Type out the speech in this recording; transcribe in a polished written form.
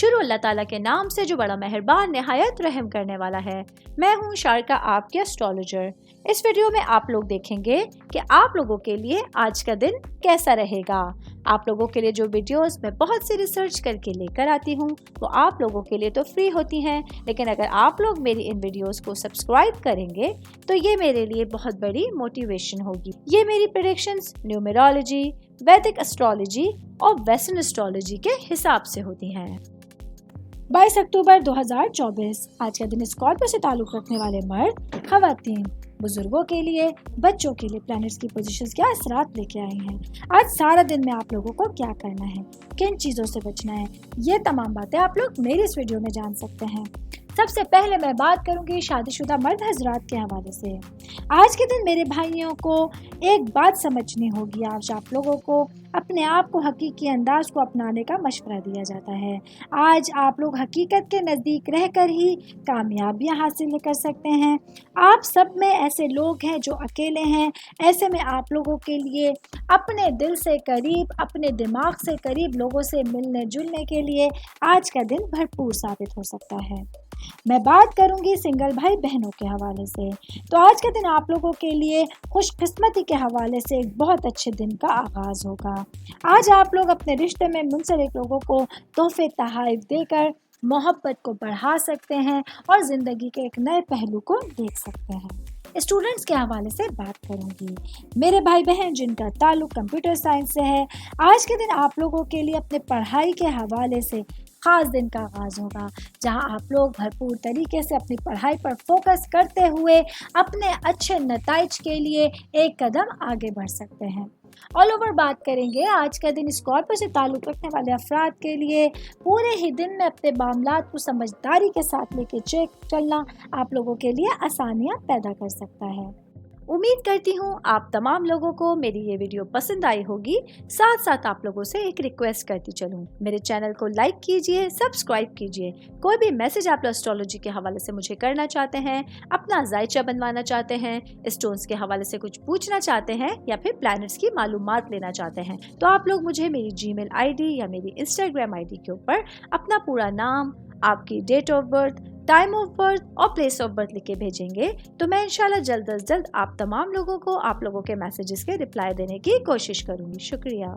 शुरू अल्लाह ताला के नाम से जो बड़ा मेहरबान नहायत रहम करने वाला है। मैं हूँ शारका, आपके एस्ट्रोलॉजर। इस वीडियो में आप लोग देखेंगे कि आप लोगों के लिए आज का दिन कैसा रहेगा। आप लोगों के लिए जो वीडियोस मैं बहुत सी रिसर्च करके लेकर आती हूँ वो आप लोगों के लिए तो फ्री होती हैं, लेकिन अगर आप लोग मेरी इन वीडियोस को सब्सक्राइब करेंगे तो ये मेरे लिए बहुत बड़ी मोटिवेशन होगी। ये मेरी प्रेडिक्शंस न्यूमेरोलॉजी, वैदिक एस्ट्रोलॉजी और वेस्टर्न एस्ट्रोलॉजी के हिसाब से होती हैं। 22 अक्टूबर 2024 आज का दिन स्कॉर्पियो से ताल्लुक रखने वाले मर्द, खवातीन, बुजुर्गों के लिए, बच्चों के लिए प्लैनेट्स की पोजीशंस क्या असरात लेके आई हैं। आज सारा दिन में आप लोगों को क्या करना है, किन चीज़ों से बचना है, ये तमाम बातें आप लोग मेरी इस वीडियो में जान सकते हैं। सबसे पहले मैं बात करूंगी शादीशुदा मर्द हजरात के हवाले से। आज के दिन मेरे भाइयों को एक बात समझनी होगी। आज आप लोगों को अपने आप को हकीकी अंदाज को अपनाने का मशवरा दिया जाता है। आज आप लोग हकीकत के नज़दीक रहकर ही कामयाबियां हासिल कर सकते हैं। आप सब में ऐसे लोग हैं जो अकेले हैं। ऐसे में आप लोगों के लिए अपने दिल से करीब, अपने दिमाग से करीब लोगों से मिलने जुलने के लिए आज का दिन भरपूर साबित हो सकता है। मैं बात करूंगी सिंगल भाई बहनों के हवाले से। तो आज का दिन आप लोगों के लिए खुशकिस्मती के हवाले से एक बहुत अच्छे दिन का आगाज होगा। आज आप लोग अपने रिश्ते में मुंसलिक लोगों को तोहफे तोहफ़े देकर मोहब्बत को बढ़ा सकते हैं और ज़िंदगी के एक नए पहलू को देख सकते हैं। स्टूडेंट्स के हवाले से बात करूंगी। मेरे भाई बहन जिनका ताल्लुक कंप्यूटर साइंस से है, आज के दिन आप लोगों के लिए अपने पढ़ाई के हवाले से ख़ास दिन का आगाज़ होगा, जहां आप लोग भरपूर तरीके से अपनी पढ़ाई पर फोकस करते हुए अपने अच्छे नताइज के लिए एक कदम आगे बढ़ सकते हैं। ऑल ओवर बात करेंगे आज का दिन स्कॉर्पियो से ताल्लुक़ रखने वाले अफराद के लिए। पूरे ही दिन में अपने मामलात को समझदारी के साथ लेके चलना आप लोगों के लिए आसानियाँ पैदा कर सकता है। उम्मीद करती हूँ आप तमाम लोगों को मेरी ये वीडियो पसंद आई होगी। साथ साथ आप लोगों से एक रिक्वेस्ट करती चलूँ, मेरे चैनल को लाइक कीजिए, सब्सक्राइब कीजिए। कोई भी मैसेज आप एस्ट्रोलॉजी के हवाले से मुझे करना चाहते हैं, अपना जायचा बनवाना चाहते हैं, स्टोन्स के हवाले से कुछ पूछना चाहते हैं या फिर प्लैनेट्स की मालूमात लेना चाहते हैं, तो आप लोग मुझे मेरी जीमेल आईडी या मेरी इंस्टाग्राम आईडी के ऊपर अपना पूरा नाम, आपकी date of birth, time of birth और प्लेस ऑफ बर्थ लिख के भेजेंगे तो मैं इंशाल्लाह जल्द अज जल्द आप तमाम लोगों को आप लोगों के मैसेजेस के रिप्लाई देने की कोशिश करूंगी। शुक्रिया।